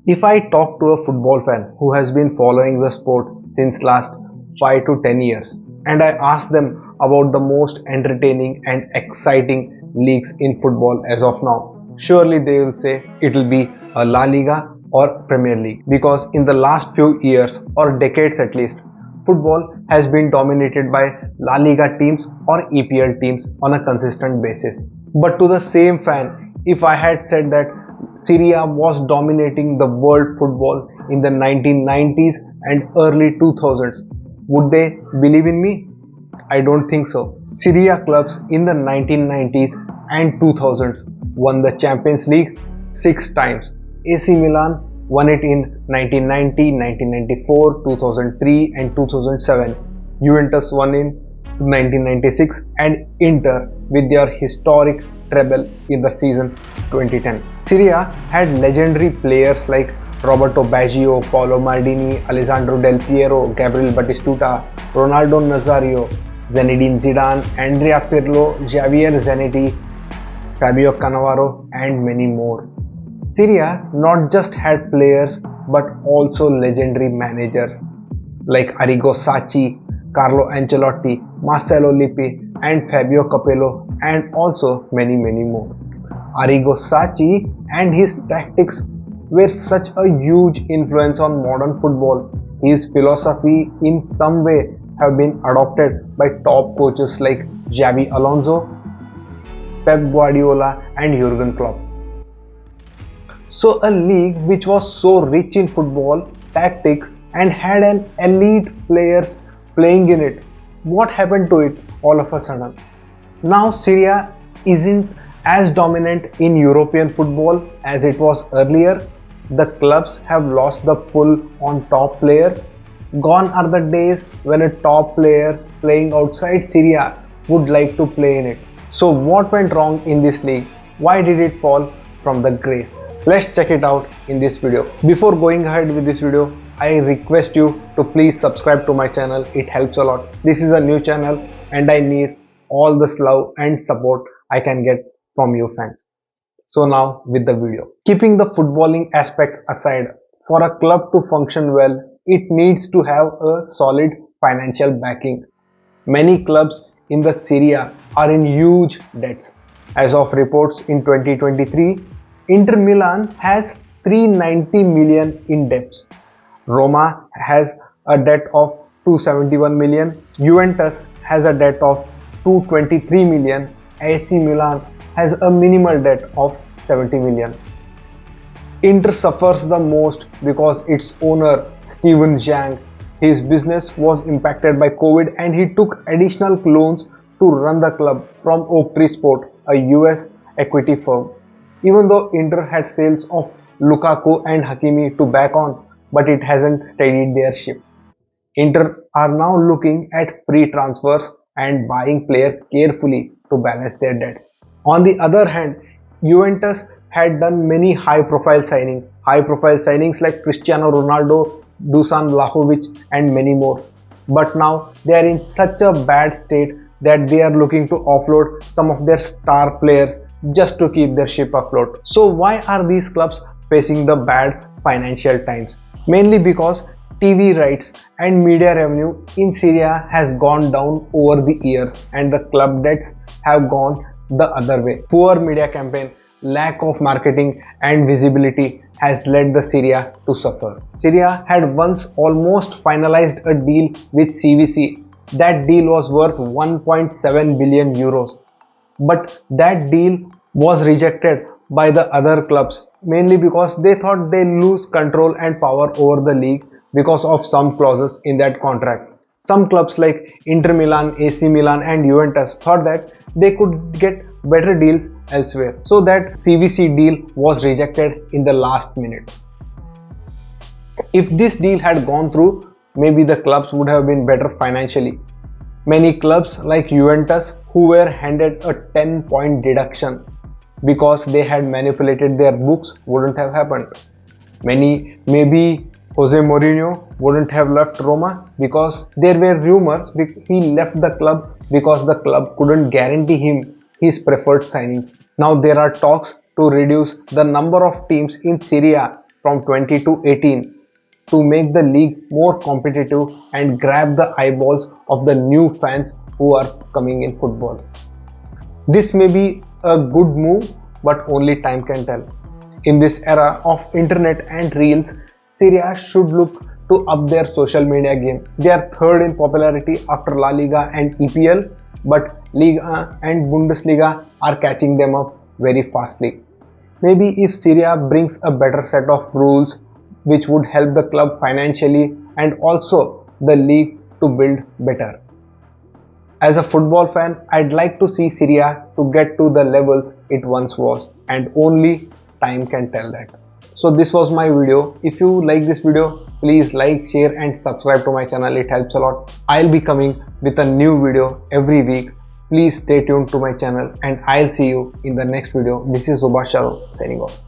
If I talk to a football fan who has been following the sport since last 5 to 10 years and I ask them about the most entertaining and exciting leagues in football as of now, surely they will say it will be a La Liga or Premier League, because in the last few years or decades at least, football has been dominated by La Liga teams or EPL teams on a consistent basis. But to the same fan, if I had said that Serie A was dominating the world football in the 1990s and early 2000s, would they believe in me? I don't think so. Serie A clubs in the 1990s and 2000s won the Champions League 6 times. AC Milan won it in 1990, 1994, 2003 and 2007. Juventus won in 1996 and Inter with their historic treble in the season 2010. Serie A had legendary players like Roberto Baggio, Paolo Maldini, Alessandro Del Piero, Gabriel Batistuta, Ronaldo Nazario, Zinedine Zidane, Andrea Pirlo, Javier Zanetti, Fabio Cannavaro and many more. Serie A not just had players but also legendary managers like Arrigo Sacchi, Carlo Ancelotti, Marcelo Lippi and Fabio Capello and also many more. Arrigo Sacchi and his tactics were such a huge influence on modern football. His philosophy in some way have been adopted by top coaches like Xavi Alonso, Pep Guardiola and Jurgen Klopp. So a league which was so rich in football, tactics and had an elite players playing in it, what happened to it all of a sudden? Now Serie A isn't as dominant in European football as it was earlier. The clubs have lost the pull on top players. Gone are the days when a top player playing outside Serie A would like to play in it. So what went wrong in this league? Why did it fall from the grace? Let's check it out in this video. Before going ahead with this video, I request you to please subscribe to my channel. It helps a lot. This is a new channel and I need all the love and support I can get from you fans. So now with the video. Keeping the footballing aspects aside, for a club to function well, it needs to have a solid financial backing. Many clubs in the Serie A are in huge debts. As of reports in 2023, Inter Milan has 390 million in debts. Roma has a debt of 271 million. Juventus has a debt of 223 million. AC Milan has a minimal debt of 70 million. Inter suffers the most because its owner Steven Zhang, his business was impacted by COVID and he took additional loans to run the club from Oaktree Sport, a US equity firm. Even though Inter had sales of Lukaku and Hakimi to back on, but it hasn't steadied their ship. Inter are now looking at free transfers and buying players carefully to balance their debts. On the other hand, Juventus had done many high-profile signings like Cristiano Ronaldo, Dusan Vlahovic and many more. But now they are in such a bad state that they are looking to offload some of their star players just to keep their ship afloat. So why are these clubs facing the bad financial times? Mainly because TV rights and media revenue in Serie A has gone down over the years and the club debts have gone the other way. Poor media campaign, lack of marketing and visibility has led the Serie A to suffer. Serie A had once almost finalized a deal with CVC. That deal was worth 1.7 billion euros. But that deal was rejected by the other clubs mainly because they thought they lose control and power over the league because of some clauses in that contract. Some clubs like Inter Milan, AC Milan and Juventus thought that they could get better deals elsewhere. So that CVC deal was rejected in the last minute. If this deal had gone through, maybe the clubs would have been better financially. Many clubs like Juventus who were handed a 10-point deduction because they had manipulated their books wouldn't have happened. Maybe Jose Mourinho wouldn't have left Roma because there were rumors he left the club because the club couldn't guarantee him his preferred signings. Now there are talks to reduce the number of teams in Serie A from 20 to 18 to make the league more competitive and grab the eyeballs of the new fans who are coming in football. This may be a good move, but only time can tell. In this era of internet and reels, Serie A should look to up their social media game. They are third in popularity after La Liga and EPL, but Liga and Bundesliga are catching them up very fastly. Maybe if Serie A brings a better set of rules which would help the club financially and also the league to build better. As a football fan, I'd like to see Serie A to get to the levels it once was, and only time can tell that. So this was my video. If you like this video, please like, share and subscribe to my channel. It helps a lot. I'll be coming with a new video every week. Please stay tuned to my channel and I'll see you in the next video. This is Subhash signing off.